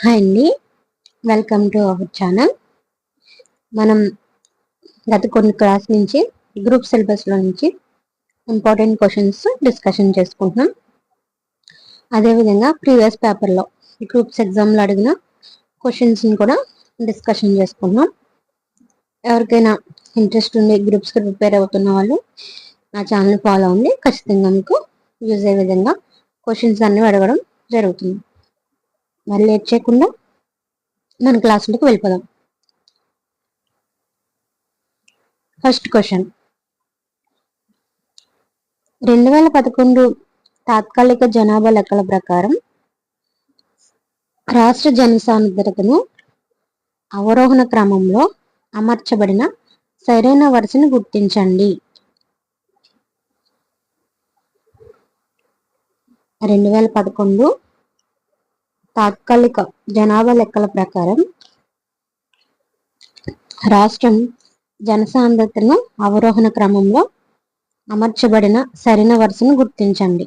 Hi అండి, welcome to our channel. మనం గత కొన్ని క్లాస్ నుంచి గ్రూప్ సిలబస్లో నుంచి ఇంపార్టెంట్ క్వశ్చన్స్ డిస్కషన్ చేసుకుంటున్నాం. అదేవిధంగా ప్రీవియస్ పేపర్లో గ్రూప్స్ ఎగ్జామ్లో అడిగిన క్వశ్చన్స్ని కూడా డిస్కషన్ చేసుకుంటున్నాం. ఎవరికైనా ఇంట్రెస్ట్ ఉండి గ్రూప్స్కి ప్రిపేర్ అవుతున్న వాళ్ళు నా ఛానల్ ఫాలో అవ్వండి. ఖచ్చితంగా మీకు యూజ్ అయ్యే విధంగా క్వశ్చన్స్ అన్నీ అడగడం జరుగుతుంది. మరి లేట్ చేయకుండా మన క్లాసులకు వెళ్ళిపోదాం. ఫస్ట్ క్వశ్చన్, 2011 తాత్కాలిక జనాభా లెక్కల ప్రకారం రాష్ట్ర జనసాంద్రతను అవరోహణ క్రమంలో అమర్చబడిన సరైన వరుసను గుర్తించండి. 2011 తాత్కాలిక జనాభా లెక్కల ప్రకారం రాష్ట్రం జనసాంద్రతను అవరోహణ క్రమంలో అమర్చబడిన సరైన వరుసను గుర్తించండి.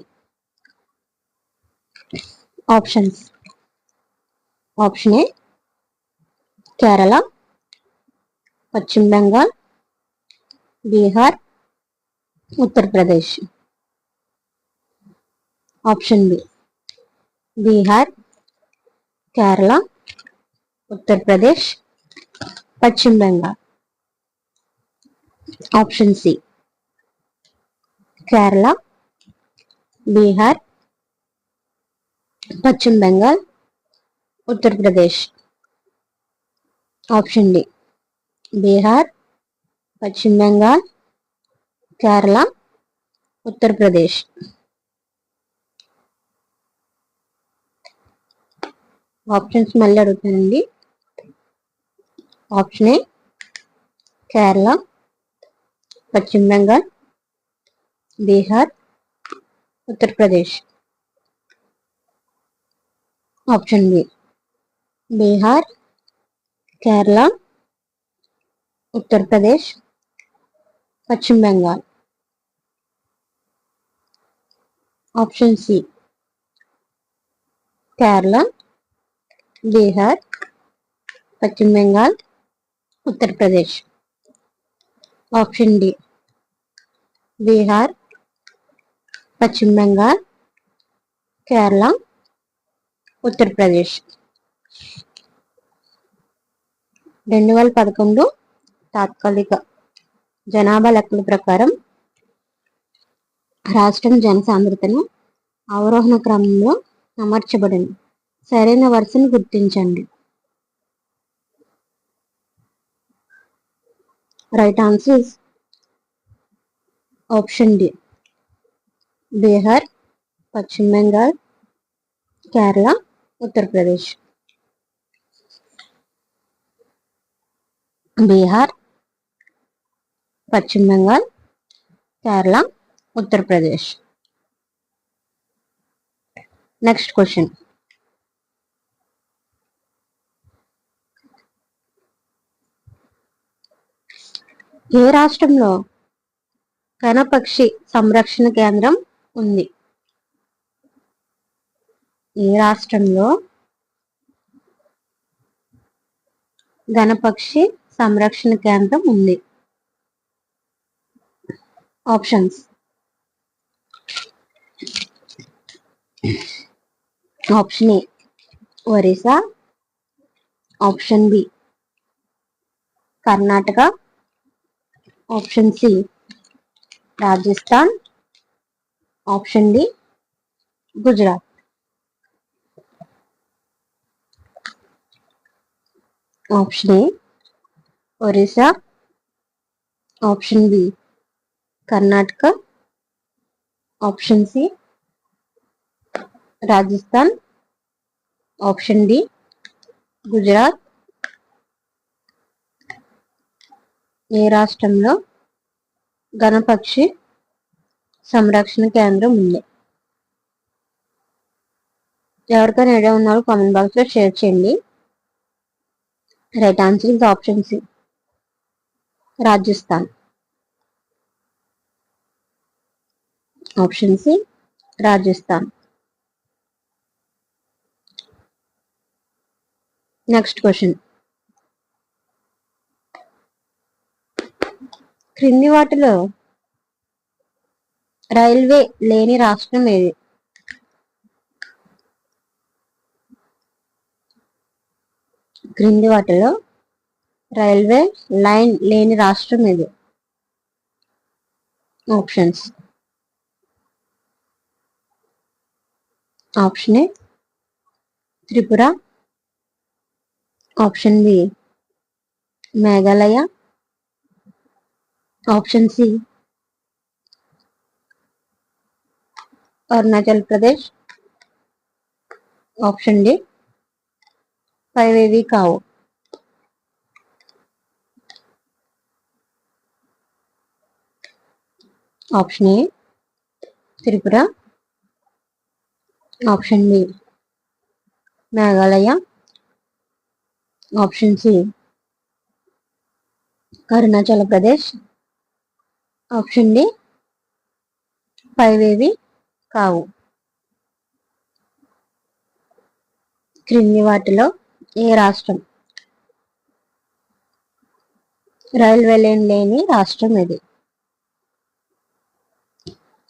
ఆప్షన్స్: ఆప్షన్ ఏ కేరళ, పశ్చిమ బెంగాల్, బీహార్, ఉత్తరప్రదేశ్. ఆప్షన్ బి బీహార్, కేరళ, ఉత్తరప్రదేశ్, పశ్చిమ బెంగాల్. ఆప్షన్ సి కేరళ, బీహార్, పశ్చిమ బెంగాల్, ఉత్తరప్రదేశ్. ఆప్షన్ డి బీహార్, పశ్చిమ బెంగాల్, కేరళ, ఉత్తరప్రదేశ్. ఆప్షన్స్ మళ్ళీ అడుగుతానండి. ఆప్షన్ ఏ కేరళ, పశ్చిమ బెంగాల్, బీహార్, ఉత్తరప్రదేశ్. ఆప్షన్ బి బీహార్, కేరళ, ఉత్తరప్రదేశ్, పశ్చిమ బెంగాల్. ఆప్షన్ సి కేరళ, బీహార్, పశ్చిమ బెంగాల్, ఉత్తరప్రదేశ్. ఆప్షన్ డి బీహార్, పశ్చిమ బెంగాల్, కేరళ, ఉత్తరప్రదేశ్. 2011 తాత్కాలిక జనాభా లెక్కల ప్రకారం రాష్ట్రం జనసాంద్రతను అవరోహణ క్రమంలో అమర్చబడిన సరైన వరుసను గుర్తించండి. Right answer is option D Bihar, పశ్చిమ బెంగాల్, కేరళ, ఉత్తరప్రదేశ్. బీహార్, పశ్చిమ బెంగాల్, కేరళ, ఉత్తరప్రదేశ్. నెక్స్ట్ క్వశ్చన్, ఏ రాష్ట్రంలో కనపక్షి సంరక్షణ కేంద్రం ఉంది? ఏ రాష్ట్రంలో గణపక్షి సంరక్షణ కేంద్రం ఉంది? Options: option A Orissa, option B Karnataka, option C Rajasthan, option D Gujarat. Option A Orissa, option B Karnataka, option C Rajasthan, option D Gujarat. ఏ రాష్ట్రంలో గణపక్షి సంరక్షణ కేంద్రం ఉంది? ఎవరికైనా ఐడియా ఉన్నారో కామెంట్ బాక్స్ లో షేర్ చేయండి. Right answer is option C Rajasthan. Option C Rajasthan. Next question, క్రింది వాటిలో రైల్వే లేని రాష్ట్రం ఏది? క్రింది వాటిలో రైల్వే లైన్ లేని రాష్ట్రం ఏది? Options. Option A Tripura, option B Meghalaya, option C Arunachal Pradesh, option D పైవేవి కావు. Option A Tripura, option B Meghalaya, option C Arunachal Pradesh, option D పైవేవి కావు. క్రింది వాటిలో ఏ రాష్ట్రం రైల్వే లైన్ లేని రాష్ట్రం ఇది?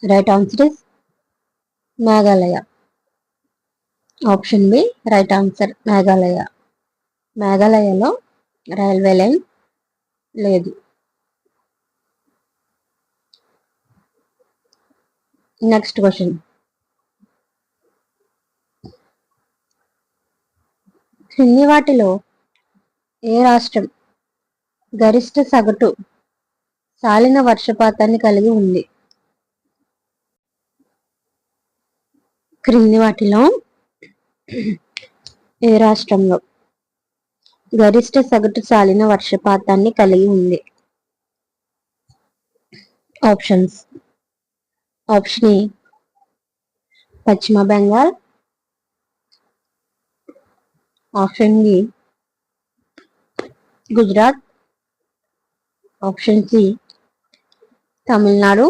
Right answer is Meghalaya. Option B right answer, Meghalaya. మేఘాలయలో రైల్వే లైన్ లేదు. నెక్స్ట్ క్వశ్చన్, క్రింది వాటిలో ఏ రాష్ట్రం గరిష్ట సగటు సాలిన వర్షపాతాన్ని కలిగి ఉంది? క్రింది వాటిలో ఏ రాష్ట్రంలో గరిష్ట సగటు సాలిన వర్షపాతాన్ని కలిగి ఉంది? Options. Option A Paschim Bengal, option B Gujarat, option C Tamil Nadu,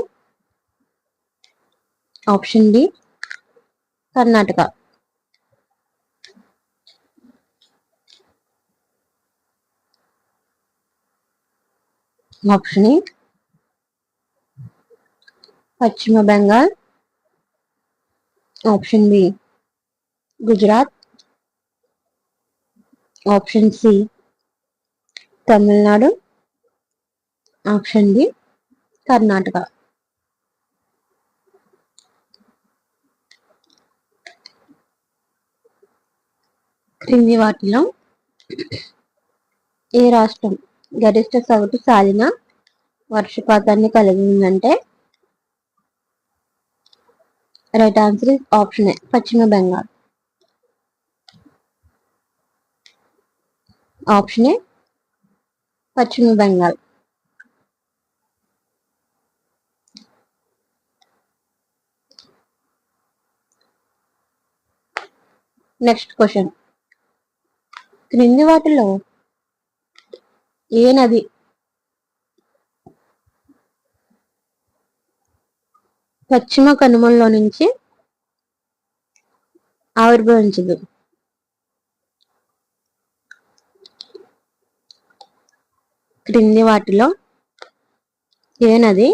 option D Karnataka. Option A Paschim Bengal, option B Gujarat, option C Tamil Nadu, option D Karnataka. క్రింది వాటిలో ఏ రాష్ట్రం గరిష్ట సగటు సాలిన వర్షపాతాన్ని కలిగి ఉందంటే right answer is option A Paschim Bengal. Option A Paschim Bengal. Next question, క్రింది వాటిలో ఏ నది పశ్చిమ కనుమల్లో నుంచి ఆవిర్భవించదు? క్రింది వాటిలో ఏ నది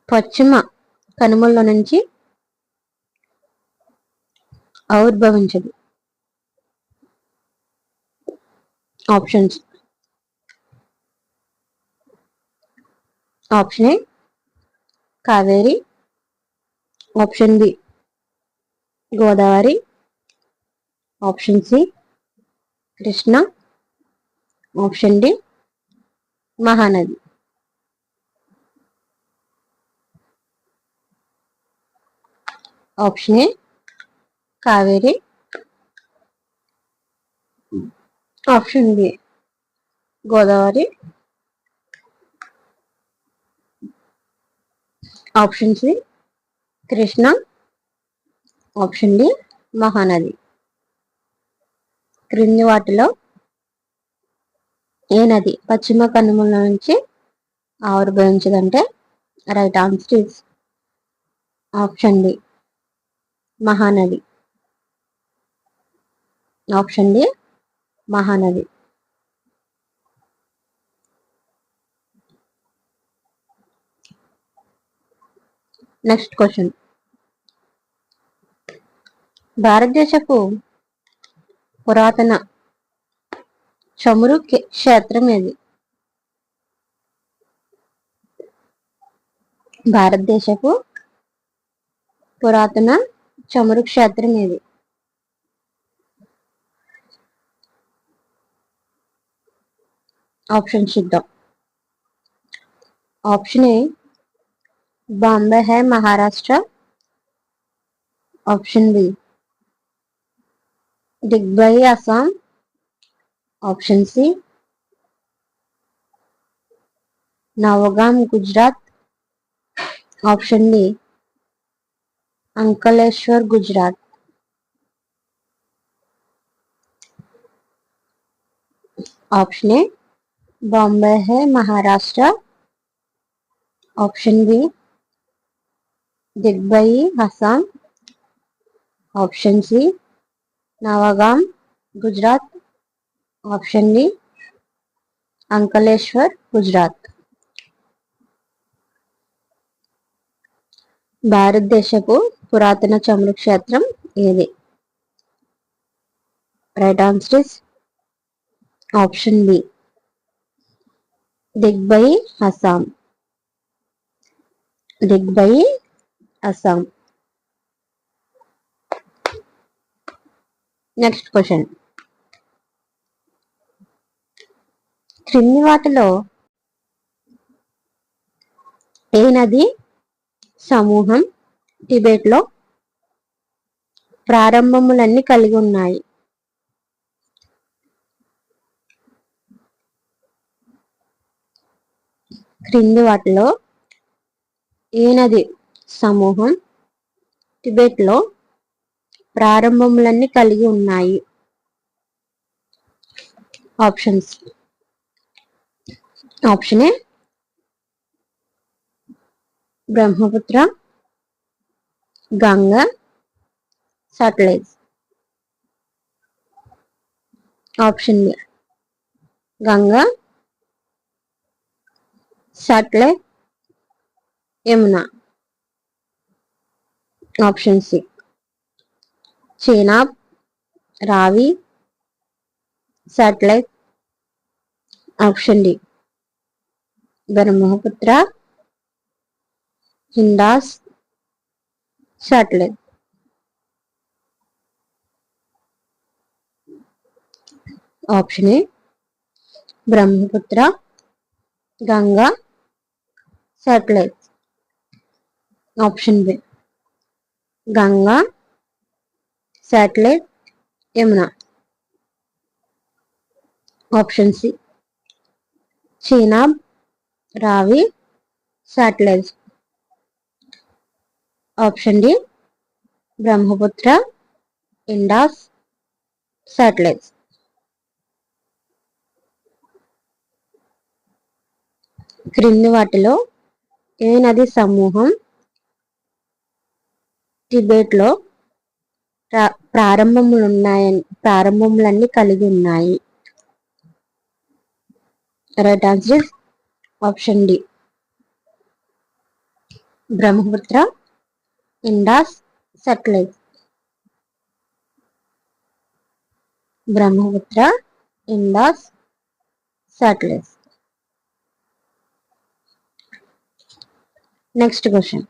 పశ్చిమ కనుమల్లో నుంచి ఆవిర్భవించదు? Options. Option A Kaveri, option B Godavari, option C Krishna, option D Mahanadi. Option A Kaveri, option B Godavari, option C Krishna, option D Mahanadi. క్రింది వాటిలో ఏ నది పశ్చిమ కనుమల నుంచి ఆవిర్భవించదంటే right answer is option D Mahanadi. Option D Mahanadi. Next question, భారతదేశపు పురాతన చమురు క్షేత్రం ఏది? భారతదేశపు పురాతన చమురు క్షేత్రం ఏది? ఆప్షన్ చూద్దాం. Option A Bombay High Maharashtra. Option B Digboi Assam. Option C Navagam Gujarat. Option D Ankleshwar Gujarat. Option A Bombay High Maharashtra. Option B Digboi Assam. Option C Navagam Gujarat. Option D Ankleshwar Gujarat. భారతదేశపు పురాతన చమురు క్షేత్రం ఏది? Right answer is option B Digboi Assam. Digboi Assam. Next question, క్రింది వాటిలో ఏ నది సమూహం టిబెట్ లో ప్రారంభములన్నీ కలిగి ఉన్నాయి? క్రింది వాటిలో ఏ నది సమూహం టిబెట్ లో ప్రారంభములన్నీ కలిగి ఉన్నాయి? Options. Option A Brahmaputra, Ganga, Sutlej. Option B Ganga, Sutlej, Yamuna. Option C Chenab, Ravi, Sutlej. Option D Brahmaputra, Indus, Sutlej. Option A Brahmaputra, Ganga, Sutlej. Option B Ganga, Sutlej, Yamuna. Option C Chenab, Ravi, Sutlej. Option D Brahmaputra, Indus, Sutlej. క్రింది వాటిలో ఏ నది సమూహం టిబెట్ లో ప్రారంభములన్నీ కలిగి ఉన్నాయి? Right answer option D Brahmaputra, Indus, Sutlej. Brahmaputra, Indus, Sutlej. Next question,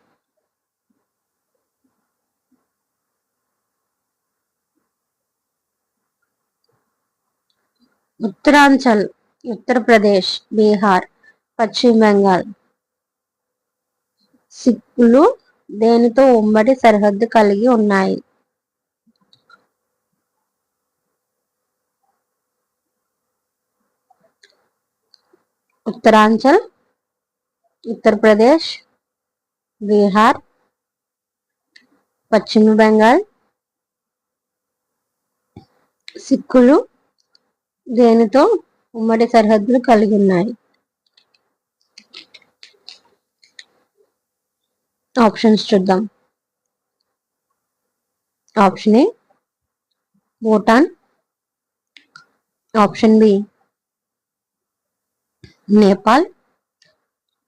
Uttaranchal, Uttar Pradesh, Bihar, పశ్చిమ బెంగాల్ సిక్కులు దేనితో ఉమ్మడి సరిహద్దు కలిగి ఉన్నాయి? ఉత్తరాంచల్, ఉత్తరప్రదేశ్, బీహార్, పశ్చిమ బెంగాల్ సిక్కులు దేనితో ఉమ్మడి సరిహద్దులు కలిగి ఉన్నాయి? ఆప్షన్స్ చూద్దాం. Option A Bhutan. Option B Nepal,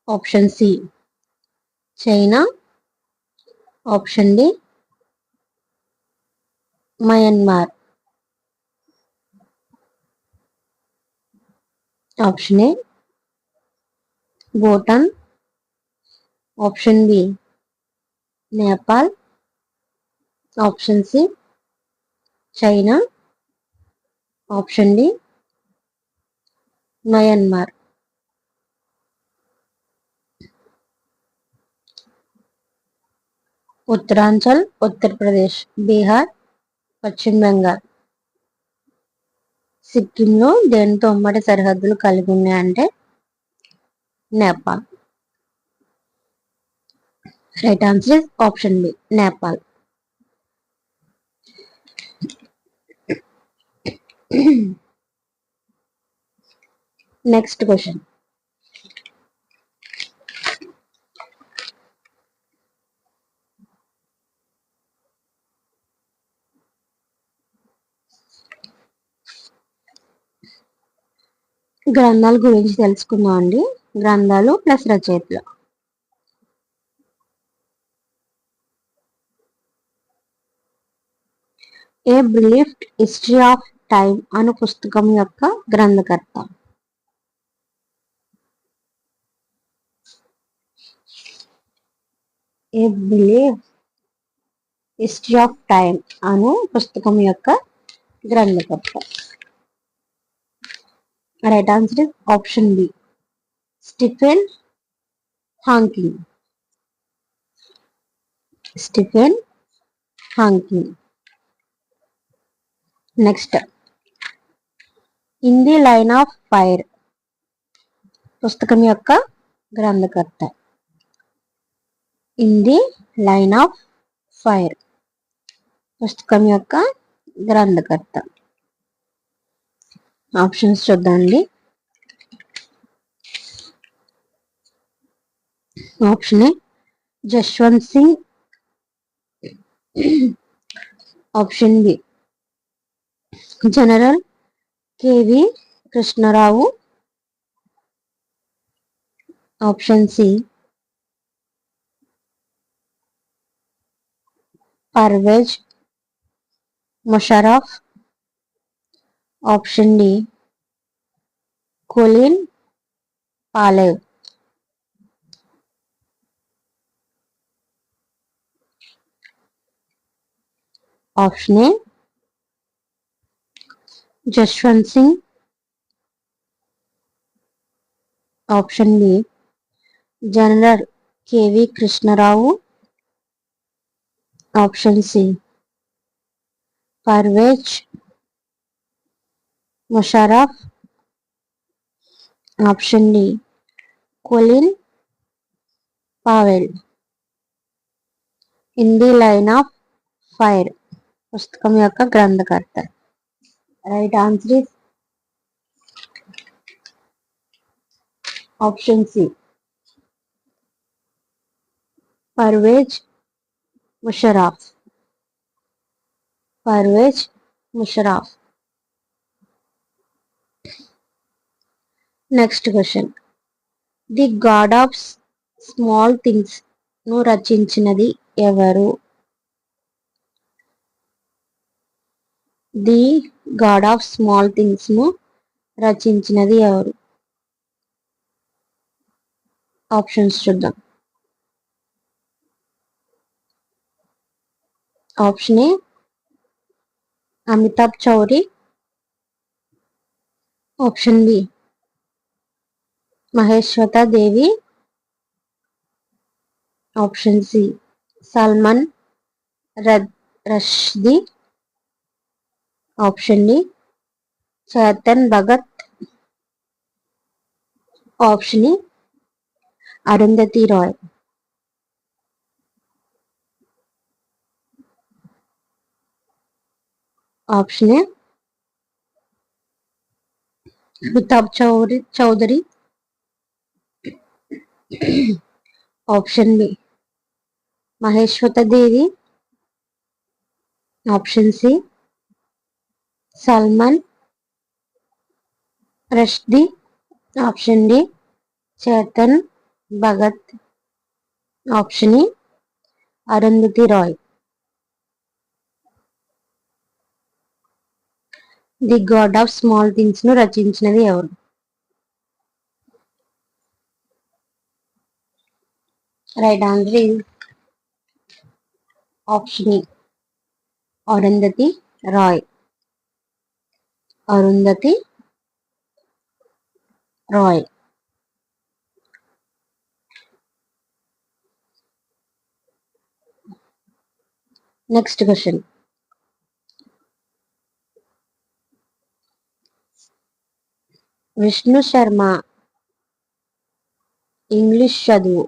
option C China, option D Myanmar. Option A Bhutan, option B Nepal, option C China, option D Myanmar. Uttaranchal, Uttar Pradesh, Bihar, పశ్చిమ బెంగాల్, సిక్కింలో దేనితో ఉమ్మడి సరిహద్దులు కలిగి ఉన్నాయంటే Nepal. Right answer is option B Nepal. Next question. గ్రంథాల గురించి తెలుసుకుందాం అండి. గ్రంథాలు ప్లస్ రచయితలు. A brief history of time అను పుస్తకం యొక్క గ్రంథకర్త. A brief history of time అను పుస్తకం యొక్క గ్రంథకర్త. Right answer is option B Stephen Hawking. Stephen Hawking. Next, in the line of fire పుస్తకం యొక్క గ్రంథకర్త. In the line of fire పుస్తకం యొక్క గ్రంథకర్త. ఆప్షన్స్ చూద్దామండి. Option A Jaswant Singh, option B general K V Krishna Rao, option C Pervez Musharraf, option D Colin Powell. Option A Jaswant Singh, option B general K V Krishna Rao, option C Pervez Musharraf, option D Colin Powell. In the line of fire పుస్తకం యొక్క గ్రంథకర్త. Right answer is option C Pervez Musharraf. Pervez Musharraf. Next question. The God of small things ను రచించినది ఎవరు? The God of small things ను రచించినది ఎవరు? Options చూద్దాం. Option A Amitabh Chaudhuri, option B Mahasweta Devi, option C Salman Rushdie, option D Chetan Bhagat, option E Arundhati Roy. Option A Amitabh Chaudhuri, option B Mahasweta Devi, option C Salman Rushdie. Option D Chetan Bhagat. Option E Arundhati Roy. The God of small things ను రచించినది ఎవరు? Right answer is option E Arundhati Roy. Arundhati Roy. Next question. Vishnu Sharma English చదువు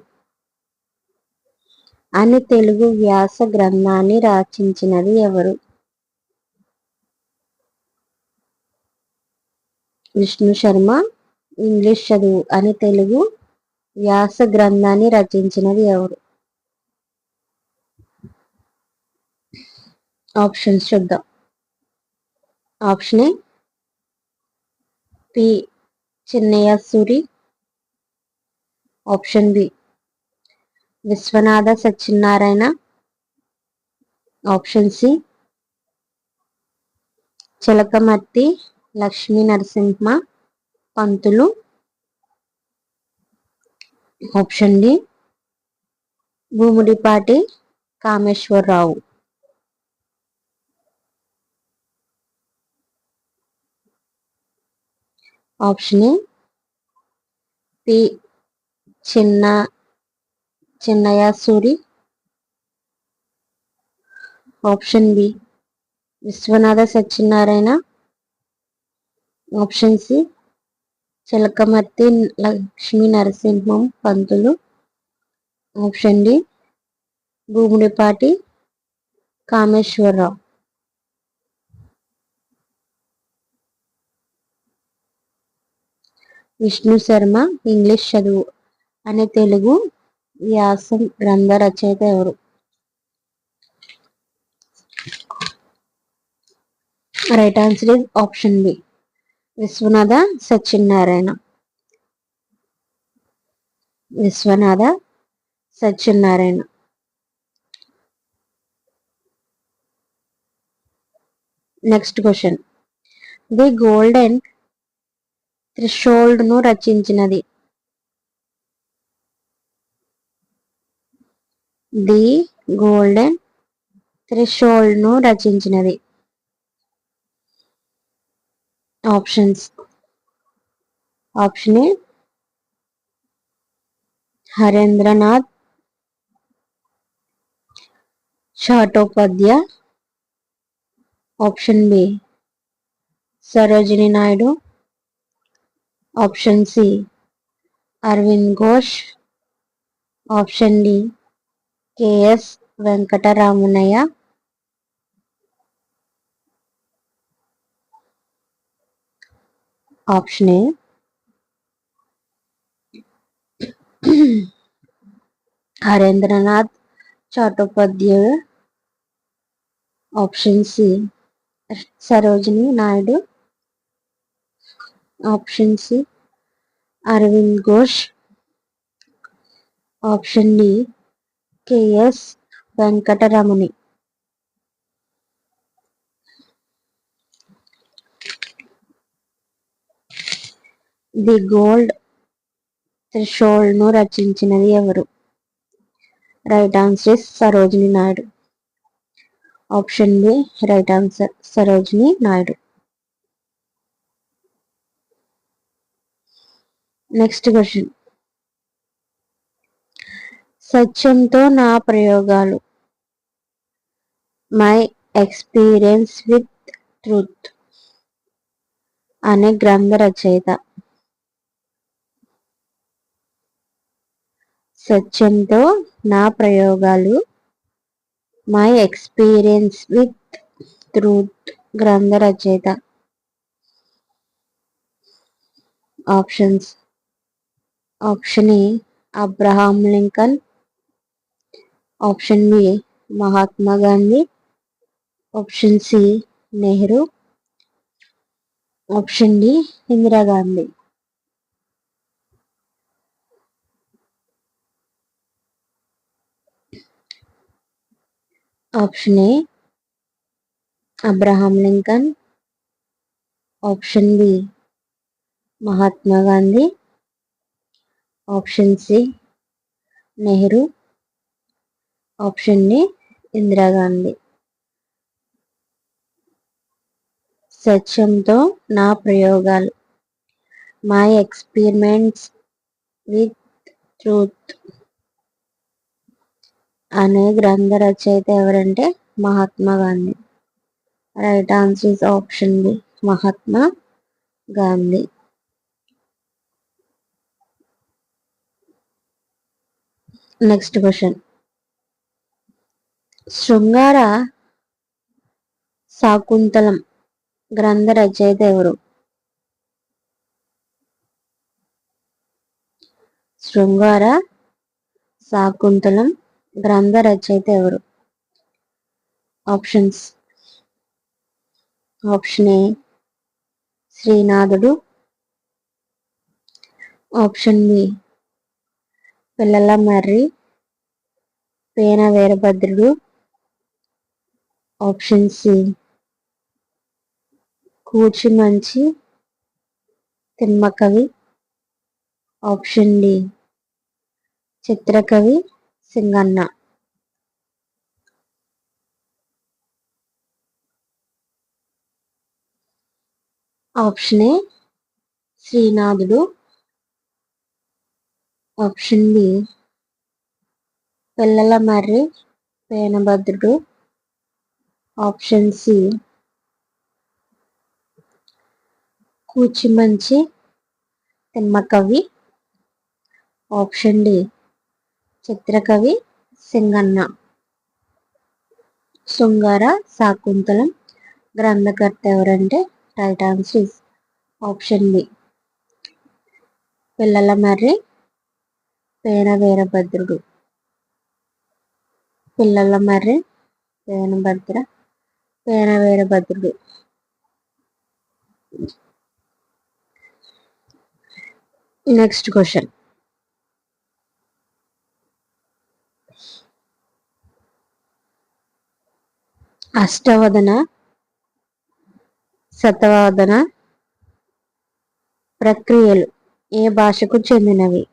అని తెలుగు వ్యాస గ్రంథాన్ని రచించినది ఎవరు? Vishnu Sharma English చదువు అని తెలుగు వ్యాస గ్రంథాన్ని రచించినది ఎవరు? ఆప్షన్స్ చూద్దాం. Option A P Chinnaya Suri. Option B Viswanatha Satyanarayana. Option C Chilakamarthi Lakshmi Narasimha Pantulu. Option D Bhumidipati Kameswararao. Option A P Chinnaya Suri. Option B Viswanatha Satyanarayana. Option C Chilakamarthi Lakshmi Narasimham Pantulu. Option D Bhumidipati Kameswararao. Vishnu Sharma English చదువు అనే తెలుగు వ్యాసం గ్రంథ రచయిత ఎవరు? Right answer is option B Viswanatha Satyanarayana. Viswanatha Satyanarayana. Next question. The golden threshold ను రచించినది? ది గోల్డెన్ థ్రెషోల్డ్ ను రచించినది? Options. Option A Harindranath Chattopadhyay. Option B Sarojini Naidu. Option C Aravind Ghosh. Option D K S Venkataramanayya. Option A Harindranath Chattopadhyay. Option C Sarojini Naidu. Option C Aravind Ghosh. Option D K S Venkataramani. The gold threshold ను రచించినది ఎవరు? Right answer Sarojini Naidu. Option B right answer Sarojini Naidu. Next question. సత్యంతో నా ప్రయోగాలు my experience with truth అనే గ్రంథ రచయిత? సత్యంతో నా ప్రయోగాలు మై ఎక్స్పీరియన్స్ విత్ ట్రూత్ గ్రంథ రచయిత? Options. Option A Abraham Lincoln. Option B Mahatma Gandhi. Option C Nehru. Option D Indira Gandhi. Option A Abraham Lincoln. Option B Mahatma Gandhi. Option C Nehru. Option D Indira Gandhi. సత్యంతో నా ప్రయోగాలు, మై ఎక్స్పెరిమెంట్స్ విత్ ట్రూత్ అనే గ్రంథ రచయిత ఎవరంటే Mahatma Gandhi. Right answer is option B Mahatma Gandhi. Next question. Shringara Shakuntalam గ్రంథ రచయిత ఎవరు? శృంగార శాకుంతలం గ్రంథ రచయిత ఎవరు? Options. Option A Srinathudu. Option B Pillalamarri Pina Veerabhadrudu. Option C Kuchimanchi Timmakavi. Option D Chitrakavi Singanna. Option A Srinathudu. Option B Pillalamarri Penabhadrudu. Option C Kuchimanchi Timmakavi. Option D Chitrakavi Singanna. Sringara Sakuntalam గ్రంథకర్త ఎవరంటే right answer is option B Pillalamarri Pina వీరభద్రుడు. పిల్లల మర్రి పేన వీరభద్రుడు. Next question. అష్టవదన శతవదన ప్రక్రియలు ఏ భాషకు చెందినవి?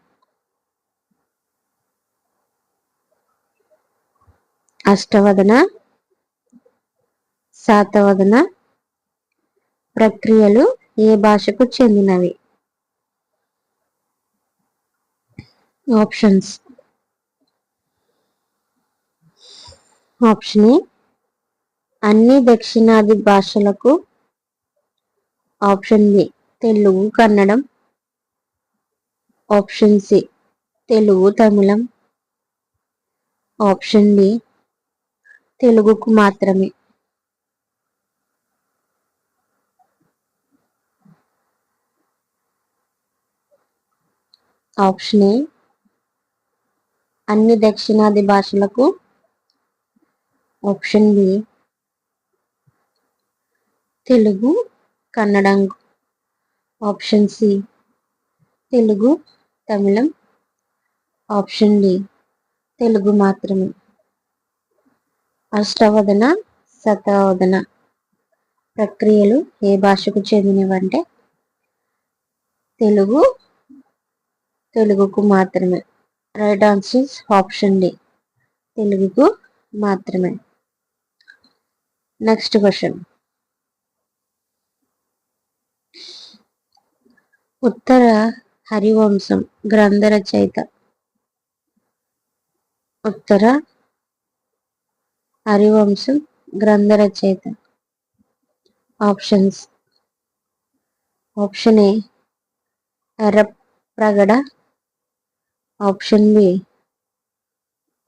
అష్టవదన శాతవదన ప్రక్రియలు ఏ భాషకు చెందినవి? ఆప్షన్స్. ఆప్షన్ ఏ అన్ని దక్షిణాది భాషలకు. ఆప్షన్ బి తెలుగు కన్నడం. ఆప్షన్ సి తెలుగు తమిళం. ఆప్షన్ డి తెలుగుకు మాత్రమే. ఆప్షన్ ఏ అన్ని దక్షిణాది భాషలకు. ఆప్షన్ బి తెలుగు కన్నడం. ఆప్షన్ సి తెలుగు తమిళం. ఆప్షన్ డి తెలుగు మాత్రమే. అష్టవదన శతవదన ప్రక్రియలు ఏ భాషకు చెందినవంటే తెలుగు, తెలుగుకు మాత్రమే. రైట్ ఆన్సర్ ఆప్షన్ డి తెలుగుకు మాత్రమే. Next question. ఉత్తర హరివంశం గ్రంథ రచయిత. ఉత్తర హరివంశం గ్రంథ రచయిత. Options. Option A Errapragada. Option B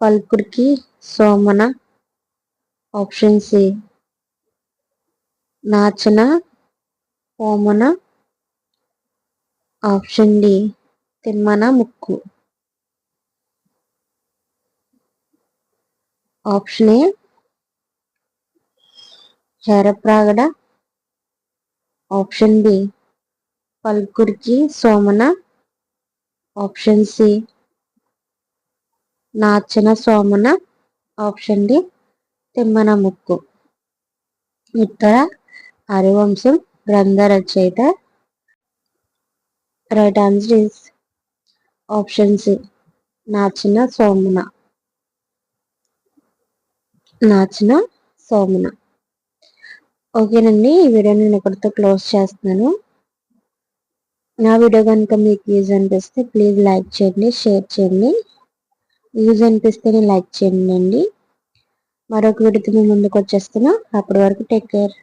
Palkuriki Somana. Option C Nachana Pomana. Option D Timmana Mukku. Option A Errapragada. Option B Palkuriki Somana, option C Nachana Somana, option D Timmana Mukku. Uttara Harivamsam గ్రంథ రచయిత. Right answer is option C Nachana Somana. Nachana Somana. ఓకేనండి, ఈ వీడియో నేను ఇక్కడితో క్లోజ్ చేస్తున్నాను. నా వీడియో కనుక మీకు యూజ్ అనిపిస్తే ప్లీజ్ లైక్ చేయండి, షేర్ చేయండి. యూజ్ అనిపిస్తేనే లైక్ చేయండి. మరొక వీడియోతో మీ ముందుకు వచ్చేస్తున్నా. అప్పటి వరకు టేక్ కేర్.